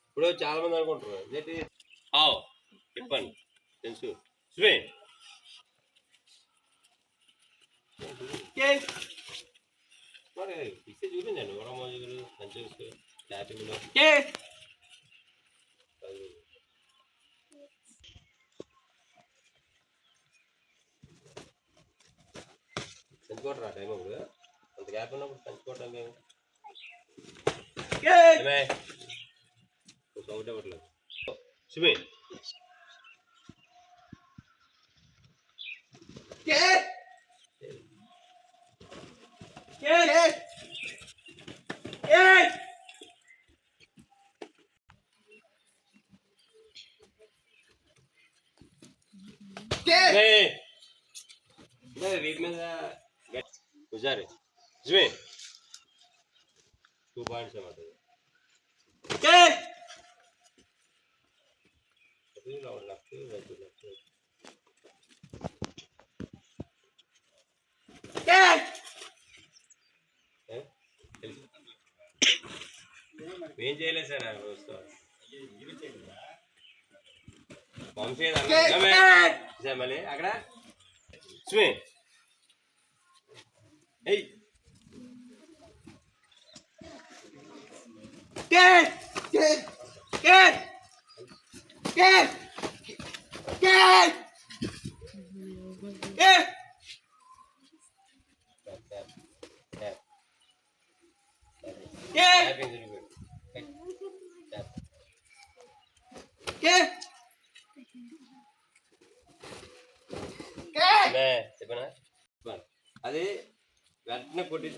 ఇప్పుడు చాలా మంది అనుకుంటారు ఏంటి చెప్పండి తెలుసు మరి ఇస్తే చూపించండి వరమోజులు మంచి ట్యాపింగ్లో పెంచుకోవటరా టైం అప్పుడు అంత గ్యాప్ ఉన్నప్పుడు పెంచుకోవటం మేము ఒకటి ఇవ్వట్లేదు సుమి వీటి మీద హుజారు జుమే 2 పాయింట్స్ అన్నమాట ఏం చేయలేదు సార్ వస్తా వంశీ మళ్ళీ అక్కడ సుమే చెప్పనా అది వెంటనే కొట్టి